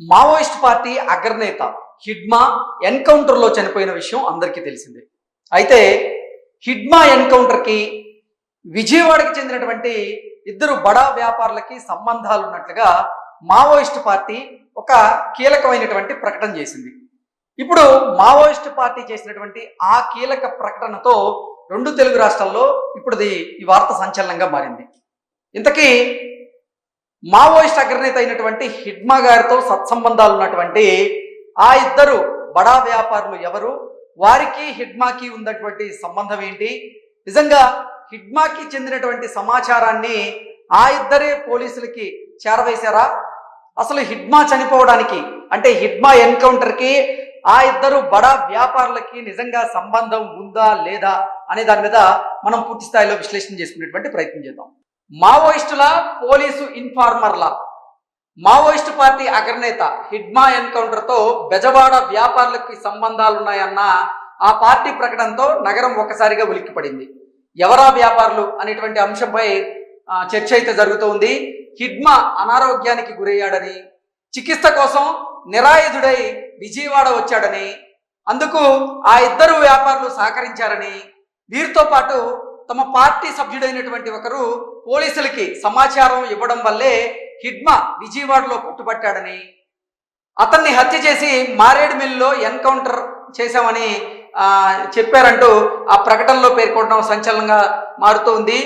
Maoist party అగ్రనేత హిడ్మా ఎన్కౌంటర్లో చనిపోయిన విషయం అందరికీ తెలిసిందే. అయితే హిడ్మా ఎన్కౌంటర్కి విజయవాడకి చెందినటువంటి ఇద్దరు బడా వ్యాపారులకి సంబంధాలు ఉన్నట్లుగా మావోయిస్ట్ పార్టీ ఒక కీలకమైనటువంటి ప్రకటన చేసింది. ఇప్పుడు మావోయిస్ట్ పార్టీ చేసినటువంటి ఆ కీలక ప్రకటనతో రెండు తెలుగు రాష్ట్రాల్లో ఇప్పుడు ఈ వార్త సంచలనంగా మారింది. ఇంతకీ మావోయిస్ట్ అగ్రనేత అయినటువంటి హిడ్మా గారితో సత్సంబంధాలు ఉన్నటువంటి ఆ ఇద్దరు బడా వ్యాపారులు ఎవరు, వారికి హిడ్మాకి ఉన్నటువంటి సంబంధం ఏంటి, నిజంగా హిడ్మాకి చెందినటువంటి సమాచారాన్ని ఆ ఇద్దరే పోలీసులకి చేరవేశారా, అసలు హిడ్మా చనిపోవడానికి అంటే హిడ్మా ఎన్కౌంటర్కి ఆ ఇద్దరు బడా వ్యాపారులకి నిజంగా సంబంధం ఉందా లేదా అనే దాని మీద మనం పూర్తి స్థాయిలో విశ్లేషణ చేసుకునేటువంటి ప్రయత్నం చేద్దాం. మావోయిస్టుల పోలీసు ఇన్ఫార్మర్ల మావోయిస్టు పార్టీ అగ్రనేత హిడ్మా ఎన్కౌంటర్తో బెజవాడ వ్యాపారులకి సంబంధాలు ఉన్నాయన్న ఆ పార్టీ ప్రకటనతో నగరం ఒక్కసారిగా ఉలిక్కిపడింది. ఎవరా వ్యాపారులు అనేటువంటి అంశంపై చర్చ అయితే జరుగుతోంది. హిడ్మా అనారోగ్యానికి గురయ్యాడని, చికిత్స కోసం నిరాయుధుడై విజయవాడ వచ్చాడని, అందుకు ఆ ఇద్దరు వ్యాపారులు సహకరించారని, వీరితో పాటు తమ పార్టీ సభ్యుడైనటువంటి ఒకరు పోలీసులకి సమాచారం ఇవ్వడం వల్లే హిడ్మా విజయవాడలో పట్టుబట్టాడని, అతన్ని హత్య చేసి మారేడుమిల్లిలో ఎన్కౌంటర్ చేశామని చెప్పారంటూ ఆ ప్రకటనలో పేర్కొనడం సంచలనంగా మారుతోంది.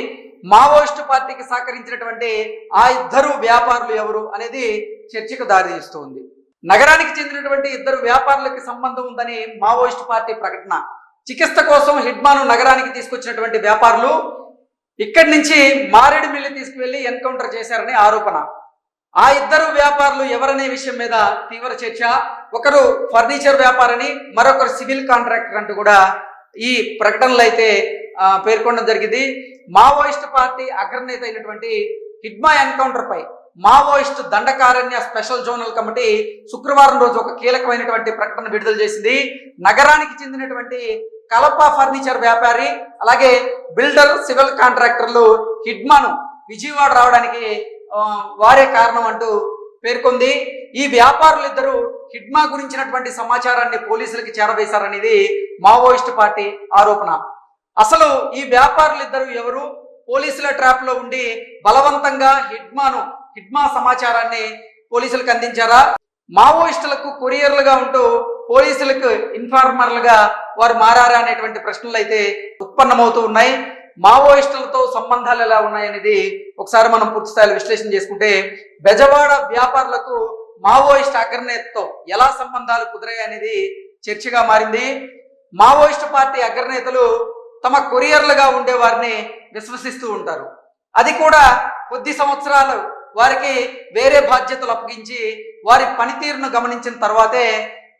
మావోయిస్టు పార్టీకి సహకరించినటువంటి ఆ ఇద్దరు వ్యాపారులు ఎవరు అనేది చర్చకు దారితీస్తుంది. నగరానికి చెందినటువంటి ఇద్దరు వ్యాపారులకి సంబంధం ఉందని మావోయిస్టు పార్టీ ప్రకటన. చికిత్స కోసం హిడ్మాను నగరానికి తీసుకొచ్చినటువంటి వ్యాపారులు ఇక్కడి నుంచి మారేడుమిల్లి తీసుకువెళ్లి ఎన్కౌంటర్ చేశారని ఆరోపణ. ఆ ఇద్దరు వ్యాపారులు ఎవరనే విషయం మీద తీవ్ర చర్చ. ఒకరు ఫర్నిచర్ వ్యాపారని, మరొకరు సివిల్ కాంట్రాక్టర్ అంటూ కూడా ఈ ప్రకటనలు అయితే పేర్కొనడం జరిగింది. మావోయిస్టు పార్టీ అగ్రనేత అయినటువంటి హిడ్మా ఎన్కౌంటర్ పై Maoist Dandakaranya special zonal committee శుక్రవారం రోజు ఒక కీలకమైనటువంటి ప్రకటన విడుదల చేసింది. నగరానికి చెందినటువంటి కలప ఫర్నిచర్ వ్యాపారి, అలాగే బిల్డర్, సివిల్ కాంట్రాక్టర్లు హిడ్మాను విజయవాడ రావడానికి వారే కారణం అంటూ పేర్కొంది. ఈ వ్యాపారులిద్దరూ హిడ్మా గురించినటువంటి సమాచారాన్ని పోలీసులకి చేరవేశారనేది మావోయిస్టు పార్టీ ఆరోపణ. అసలు ఈ వ్యాపారులిద్దరూ ఎవరు, పోలీసుల ట్రాప్ లో ఉండి బలవంతంగా హిడ్మా సమాచారాన్ని పోలీసులకు అందించారా, మావోయిస్టులకు కొరియర్లుగా ఉంటూ పోలీసులకు ఇన్ఫార్మర్లుగా వారు మారారా అనేటువంటి ప్రశ్నలు అయితే ఉత్పన్నమవుతూ ఉన్నాయి. మావోయిస్టులతో సంబంధాలు ఎలా ఉన్నాయనేది ఒకసారి మనం పూర్తి స్థాయిలో విశ్లేషణ చేసుకుంటే, బెజవాడ వ్యాపారులకు మావోయిస్ట్ అగ్రనేతతో ఎలా సంబంధాలు కుదిరాయి అనేది చర్చగా మారింది. మావోయిస్టు పార్టీ అగ్రనేతలు తమ కొరియర్లుగా ఉండే వారిని విశ్వసిస్తూ ఉంటారు. అది కూడా కొద్ది సంవత్సరాలు వారికి వేరే బాధ్యతలు అప్పగించి వారి పనితీరును గమనించిన తర్వాతే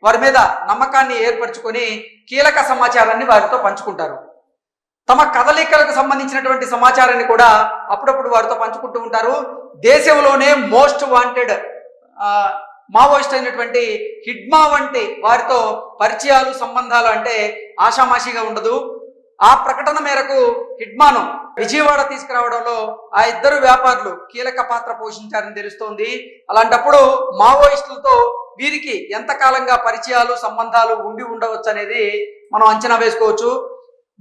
వారి మీద నమ్మకాన్ని ఏర్పరచుకొని కీలక సమాచారాన్ని వారితో పంచుకుంటారు. తమ కదలికలకు సంబంధించినటువంటి సమాచారాన్ని కూడా అప్పుడప్పుడు వారితో పంచుకుంటూ ఉంటారు. దేశంలోనే మోస్ట్ వాంటెడ్ మావోయిస్ట్ అయినటువంటి హిడ్మా వంటి వారితో పరిచయాలు, సంబంధాలు అంటే ఆషామాషిగా ఉండదు. ఆ ప్రకటన మేరకు హిడ్మాను విజయవాడ తీసుకురావడంలో ఆ ఇద్దరు వ్యాపారులు కీలక పాత్ర పోషించారని తెలుస్తోంది. అలాంటప్పుడు మావోయిస్టులతో వీరికి ఎంతకాలంగా పరిచయాలు, సంబంధాలు ఉండి ఉండవచ్చు అనేది మనం అంచనా వేసుకోవచ్చు.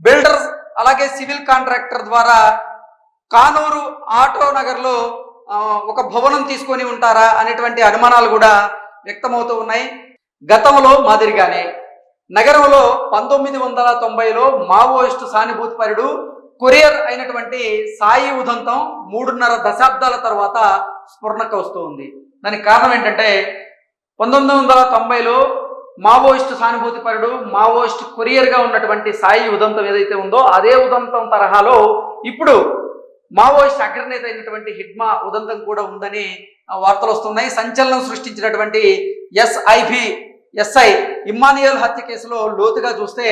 బిల్డర్స్, అలాగే సివిల్ కాంట్రాక్టర్ ద్వారా కానూరు ఆటో నగర్లో ఒక భవనం తీసుకొని ఉంటారా అనేటువంటి అనుమానాలు కూడా వ్యక్తమవుతూ ఉన్నాయి. గతంలో మాదిరిగానే నగరంలో 1990లో మావోయిస్టు సానుభూతిపరుడు, కొరియర్ అయినటువంటి సాయి ఉదంతం 3.5 దశాబ్దాల తర్వాత స్ఫురణకు వస్తూ ఉంది. దానికి కారణం ఏంటంటే 1990లో మావోయిస్టు సానుభూతిపరుడు, మావోయిస్టు కొరియర్గా ఉన్నటువంటి సాయి ఉదంతం ఏదైతే ఉందో అదే ఉదంతం తరహాలో ఇప్పుడు మావోయిస్ట్ అగ్రనేత అయినటువంటి హిడ్మా ఉదంతం కూడా ఉందని వార్తలు వస్తున్నాయి. సంచలనం సృష్టించినటువంటి ఎస్ఐ ఇమ్మానియల్ హత్య కేసులో లోతుగా చూస్తే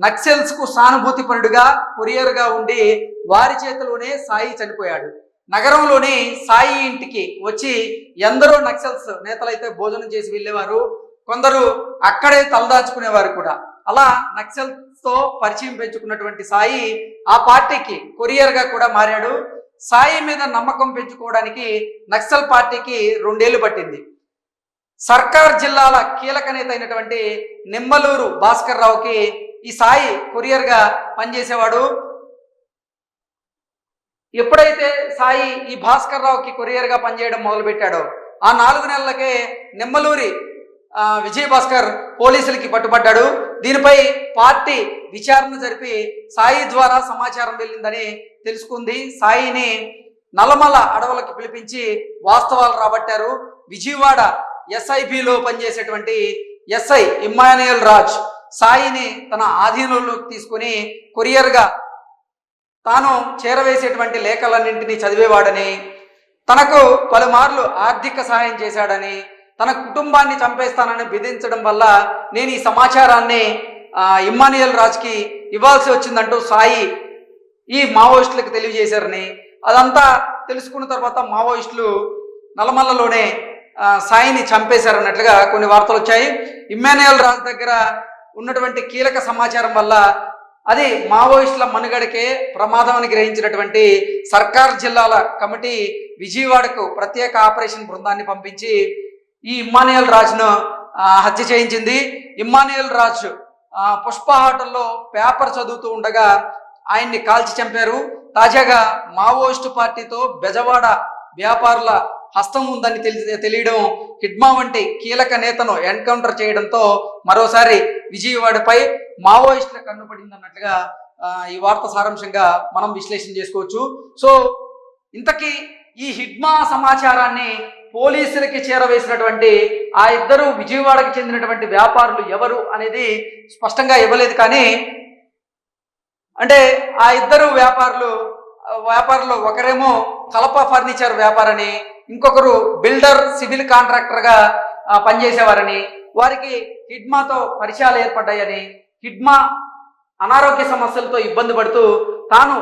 నక్సల్స్ కు సానుభూతిపరుడుగా, కొరియర్గా ఉండి వారి చేతిలోనే సాయి చనిపోయాడు. నగరంలోని సాయి ఇంటికి వచ్చి ఎందరో నక్సల్స్ నేతలైతే భోజనం చేసి వెళ్ళేవారు, కొందరు అక్కడే తలదాచుకునేవారు కూడా. అలా నక్సల్స్తో పరిచయం పెంచుకున్నటువంటి సాయి ఆ పార్టీకి కొరియర్గా కూడా మారాడు. సాయి మీద నమ్మకం పెంచుకోవడానికి నక్సల్ పార్టీకి 2 ఏళ్లు పట్టింది. సర్కార్ జిల్లాల కీలక నేత అయినటువంటి నిమ్మలూరు భాస్కర్ రావుకి ఈ సాయి కొరియర్గా పనిచేసేవాడు. ఎప్పుడైతే సాయి ఈ భాస్కర్ రావుకి కొరియర్గా పనిచేయడం మొదలుపెట్టాడో ఆ 4 నెలలకే నిమ్మలూరి విజయ్ భాస్కర్ పోలీసులకి పట్టుబడ్డాడు. దీనిపై పార్టీ విచారణ జరిపి సాయి ద్వారా సమాచారం వెళ్ళిందని తెలుసుకుంది. సాయిని నల్లమల అడవులకు పిలిపించి వాస్తవాలు రాబట్టారు. విజయవాడ ఎస్ఐబిలో పనిచేసేటువంటి ఎస్ఐ ఇమ్మాన్యుయల్ రాజ్ సాయిని తన ఆధీనంలోకి తీసుకుని కొరియర్గా తాను చేరవేసేటువంటి లేఖలన్నింటినీ చదివేవాడని, తనకు పలుమార్లు ఆర్థిక సహాయం చేశాడని, తన కుటుంబాన్ని చంపేస్తానని బెదిరించడం వల్ల నేను ఈ సమాచారాన్ని ఇమ్మాన్యుయల్ రాజ్కి ఇవ్వాల్సి వచ్చిందంటూ సాయి ఈ మావోయిస్టులకు తెలియజేశారని, అదంతా తెలుసుకున్న తర్వాత మావోయిస్టులు నల్లమల్లలోనే సాయిని చంపేశారన్నట్లుగా కొన్ని వార్తలు వచ్చాయి. ఇమ్మాన్యుయల్ రాజ్ దగ్గర ఉన్నటువంటి కీలక సమాచారం వల్ల అది మావోయిస్టుల మనుగడకే ప్రమాదం అని గ్రహించినటువంటి సర్కార్ జిల్లాల కమిటీ విజయవాడకు ప్రత్యేక ఆపరేషన్ బృందాన్ని పంపించి ఈ ఇమ్మాన్యుయల్ రాజ్ను హత్య చేయించింది. ఇమ్మాన్యుయల్ రాజ్ పుష్ప హోటల్లో పేపర్ చదువుతూ ఉండగా ఆయన్ని కాల్చి చంపారు. తాజాగా మావోయిస్టు పార్టీతో బెజవాడ వ్యాపారుల హస్తం ఉందని తెలియడం, హిడ్మా వంటి కీలక నేతను ఎన్కౌంటర్ చేయడంతో మరోసారి విజయవాడపై మావోయిస్టుల కన్నుపడింది అన్నట్లుగా ఈ వార్త సారాంశంగా మనం విశ్లేషణ చేసుకోవచ్చు. సో ఇంతకీ ఈ హిడ్మా సమాచారాన్ని పోలీసులకి చేరవేసినటువంటి ఆ ఇద్దరు విజయవాడకి చెందినటువంటి వ్యాపారులు ఎవరు అనేది స్పష్టంగా ఇవ్వలేదు. కానీ అంటే ఆ ఇద్దరు వ్యాపారులు ఒకరేమో కలప ఫర్నిచర్ వ్యాపారని, ఇంకొకరు బిల్డర్ సివిల్ కాంట్రాక్టర్గా పనిచేసేవారని, వారికి హిడ్మాతో పరిచయాలు ఏర్పడ్డాయని, హిడ్మా అనారోగ్య సమస్యలతో ఇబ్బంది పడుతూ తాను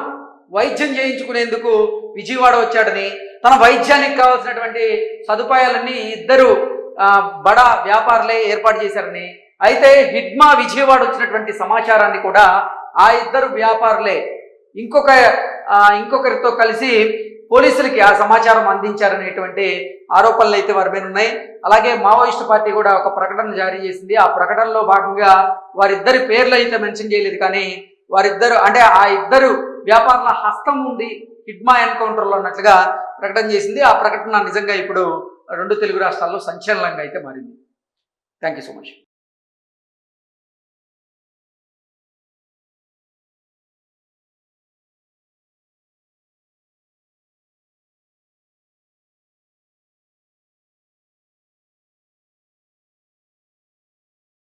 వైద్యం చేయించుకునేందుకు విజయవాడ వచ్చాడని, తన వైద్యానికి కావాల్సినటువంటి సదుపాయాలన్నీ ఇద్దరు బడా వ్యాపారులే ఏర్పాటు చేశారని, అయితే హిడ్మా విజయవాడ వచ్చినటువంటి సమాచారాన్ని కూడా ఆ ఇద్దరు వ్యాపారులే ఇంకొకరితో కలిసి పోలీసులకి ఆ సమాచారం అందించారనేటువంటి ఆరోపణలు అయితే వారి మీద ఉన్నాయి. అలాగే మావోయిస్టు పార్టీ కూడా ఒక ప్రకటన జారీ చేసింది. ఆ ప్రకటనలో భాగంగా వారిద్దరి పేర్లు అయితే మెన్షన్ చేయలేదు. కానీ వారిద్దరు అంటే ఆ ఇద్దరు వ్యాపారుల హస్తం ఉంది హిడ్మా ఎన్కౌంటర్లో అన్నట్లుగా ప్రకటన చేసింది. ఆ ప్రకటన నిజంగా ఇప్పుడు 2 తెలుగు రాష్ట్రాల్లో సంచలనంగా అయితే మారింది. Thank you so much.